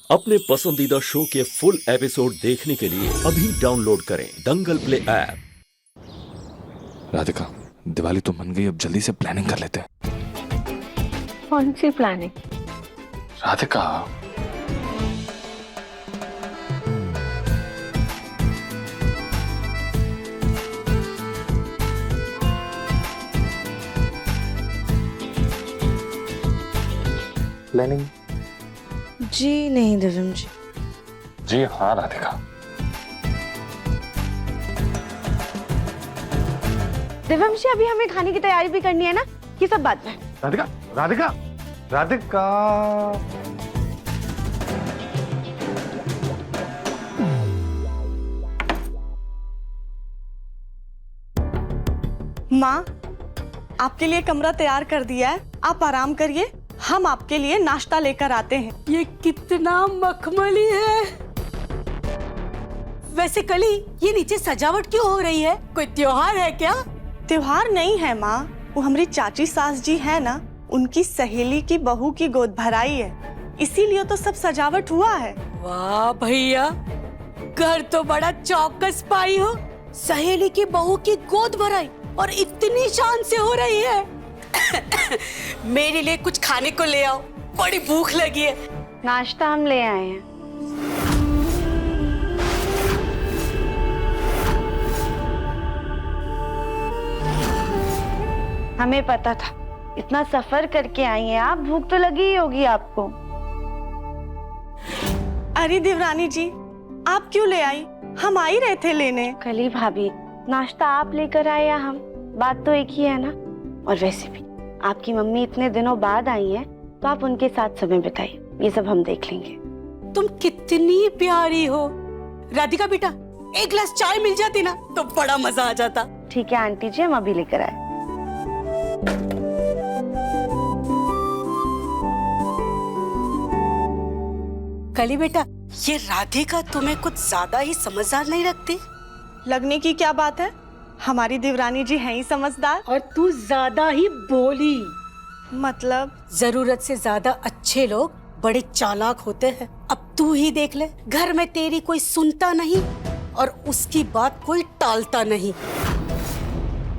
अपने पसंदीदा शो के फुल एपिसोड देखने के लिए अभी डाउनलोड करें दंगल प्ले ऐप। राधिका, दिवाली तो मन गई, अब जल्दी से प्लानिंग कर लेते हैं। कौन सी प्लानिंग? राधिका, प्लानिंग? जी नहीं दिव्यम जी। जी हाँ राधिका। दिव्यम जी, अभी हमें खाने की तैयारी भी करनी है ना, ये सब बात है। राधिका, राधिका, राधिका। माँ, आपके लिए कमरा तैयार कर दिया है, आप आराम करिए, हम आपके लिए नाश्ता लेकर आते हैं। ये कितना मखमली है। वैसे कली, ये नीचे सजावट क्यों हो रही है? कोई त्योहार है क्या? त्योहार नहीं है माँ, वो हमारी चाची सास जी है ना, उनकी सहेली की बहू की गोद भराई है, इसीलिए तो सब सजावट हुआ है। वाह भैया, घर तो बड़ा चौकस पाई हो। सहेली की बहू की गोद भराई और इतनी शान से हो रही है। मेरे लिए कुछ खाने को ले आओ, बड़ी भूख लगी है। नाश्ता हम ले आए हैं। हमें पता था, इतना सफर करके आई हैं आप, भूख तो लगी ही होगी आपको। अरे देवरानी जी, आप क्यों ले आई? हम आ ही रहे थे लेने। कली भाभी, नाश्ता आप लेकर आए या हम, बात तो एक ही है ना। और वैसे भी आपकी मम्मी इतने दिनों बाद आई हैं, तो आप उनके साथ समय बिताइए, ये सब हम देख लेंगे। तुम कितनी प्यारी हो। राधिका बेटा, एक गिलास चाय मिल जाती ना तो बड़ा मजा आ जाता। ठीक है आंटी जी, हम अभी लेकर आए। कली बेटा, ये राधिका तुम्हें कुछ ज्यादा ही समझदार नहीं लगती? लगने की क्या बात है, हमारी देवरानी जी हैं ही समझदार। और तू ज्यादा ही बोली। मतलब? जरूरत से ज्यादा अच्छे लोग बड़े चालाक होते हैं। अब तू ही देख ले, घर में तेरी कोई सुनता नहीं और उसकी बात कोई टालता नहीं।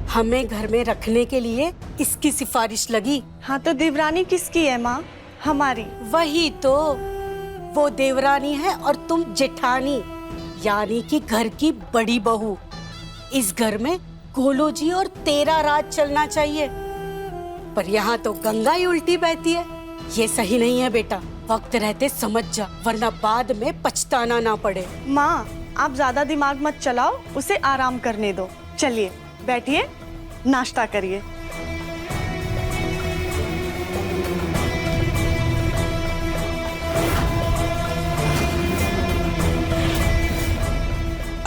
हमें घर में रखने के लिए इसकी सिफारिश लगी। हाँ तो देवरानी किसकी है माँ? हमारी। वही तो, वो देवरानी है और तुम जेठानी, यानी कि घर की बड़ी बहू। इस घर में गोलो जी और तेरा राज चलना चाहिए, पर यहाँ तो गंगा ही उल्टी बहती है। ये सही नहीं है बेटा, वक्त रहते समझ जा, वरना बाद में पछताना ना पड़े। माँ, आप ज्यादा दिमाग मत चलाओ, उसे आराम करने दो। चलिए बैठिए, नाश्ता करिए।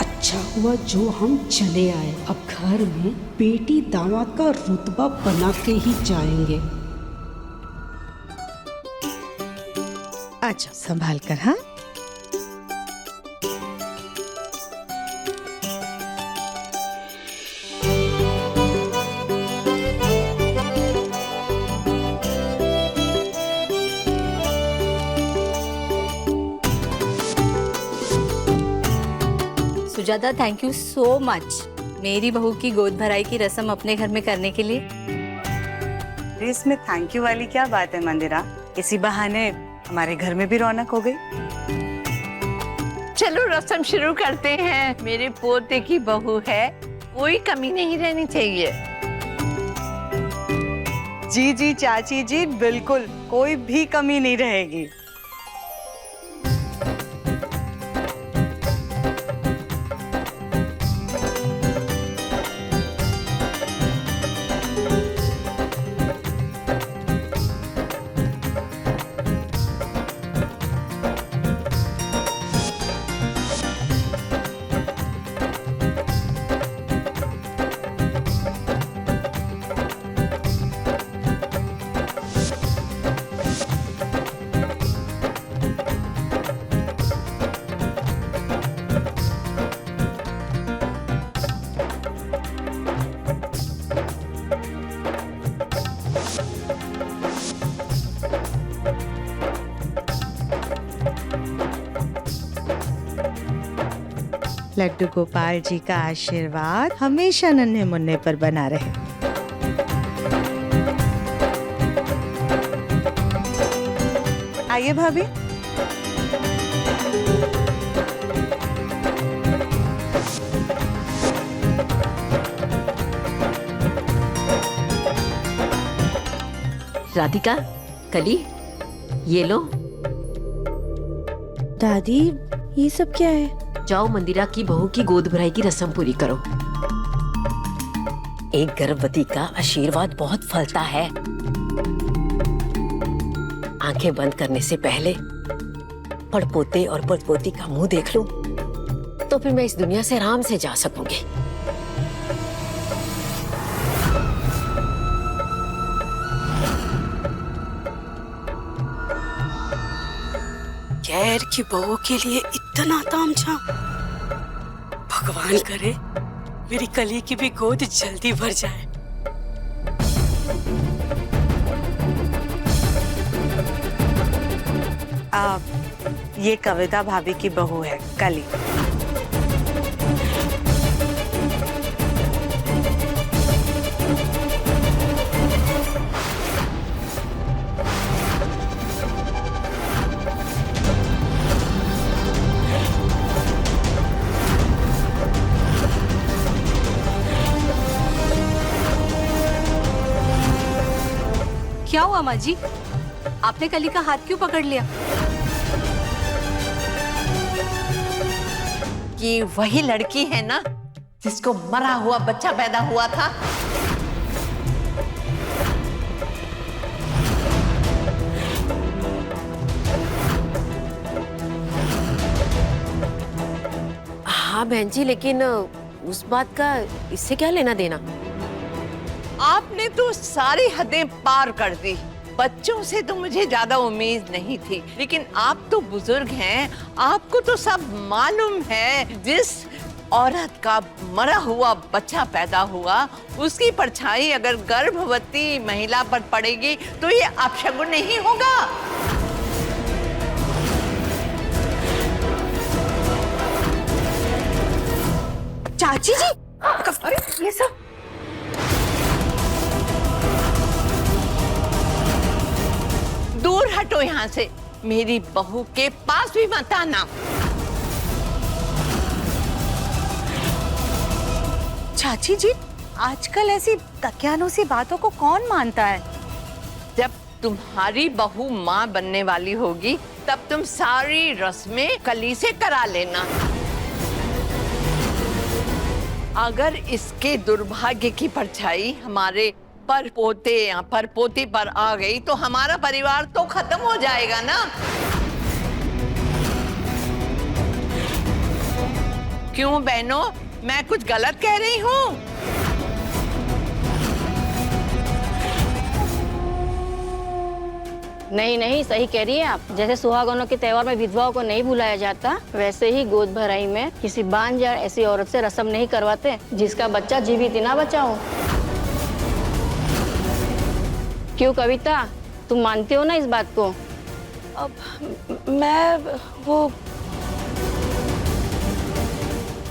अच्छा हुआ जो हम चले आए, अब घर में बेटी दामाद का रुतबा बना के ही जाएंगे। अच्छा संभाल कर। हाँ, Sujata, thank you so much मेरी बहू की गोद भराई की रस्म अपने घर में करने के लिए। इसमें थैंक यू वाली क्या बात है मंदिरा, इसी बहाने हमारे घर में भी रौनक हो गई। चलो रस्म शुरू करते हैं। मेरे पोते की बहू है, कोई कमी नहीं रहनी चाहिए। जी जी चाची जी, बिल्कुल कोई भी कमी नहीं रहेगी। लड्डू गोपाल जी का आशीर्वाद हमेशा नन्हे मुन्ने पर बना रहे। आइए भाभी। राधिका, कली, ये लो। दादी ये सब क्या है? जाओ मंदिरा की बहू की गोद भराई की रस्म पूरी करो। एक गर्भवती का आशीर्वाद बहुत फलता है। आंखें बंद करने से पहले पड़पोते और पड़पोती का मुंह देख लूं, तो फिर मैं इस दुनिया से आराम से जा सकूंगी। गैर की बहू के लिए इतना तामझाम। भगवान करे मेरी कली की भी गोद जल्दी भर जाए। ये कविता भाभी की बहू है कली। क्या हुआ माँ जी, आपने कली का हाथ क्यों पकड़ लिया? ये वही लड़की है ना जिसको मरा हुआ बच्चा पैदा हुआ था? हाँ बहन जी, लेकिन उस बात का इससे क्या लेना देना? आपने तो सारी हदें पार कर दी। बच्चों से तो मुझे ज्यादा उम्मीद नहीं थी, लेकिन आप तो बुजुर्ग हैं, आपको तो सब मालूम है। जिस औरत का मरा हुआ बच्चा पैदा हुआ, उसकी परछाई अगर गर्भवती महिला पर पड़ेगी तो ये अपशगुन नहीं होगा। चाची जी, अरे ये सब दूर हटो यहाँ से, मेरी बहू के पास भी मत आना। चाची जी, आजकल ऐसी दकियानूसी बातों को कौन मानता है? जब तुम्हारी बहू माँ बनने वाली होगी तब तुम सारी रस्में कली से करा लेना। अगर इसके दुर्भाग्य की परछाई हमारे पर पोते या पर पोती पर आ गई तो हमारा परिवार तो खत्म हो जाएगा ना। क्यों बहनों, मैं कुछ गलत कह रही हूँ? नहीं नहीं, सही कह रही है आप। जैसे सुहागनों के त्योहार में विधवाओं को नहीं बुलाया जाता, वैसे ही गोद भराई में किसी बांझ या ऐसी औरत से रस्म नहीं करवाते जिसका बच्चा जीवित ही ना बचा हो। क्यों कविता, तुम मानते हो ना इस बात को? अब मैं वो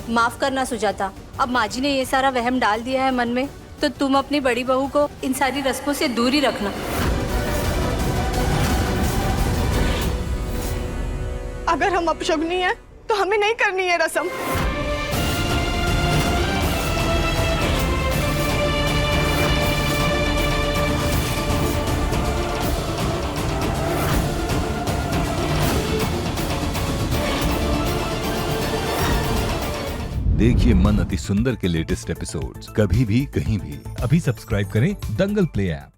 माफ करना सुजाता, अब माँ जी ने ये सारा वहम डाल दिया है मन में, तो तुम अपनी बड़ी बहू को इन सारी रस्मों से दूर ही रखना। अगर हम अपशगुनी हैं तो हमें नहीं करनी है रस्म। देखिए मन अति सुंदर के लेटेस्ट एपिसोड्स कभी भी कहीं भी। अभी सब्सक्राइब करें दंगल प्ले ऐप।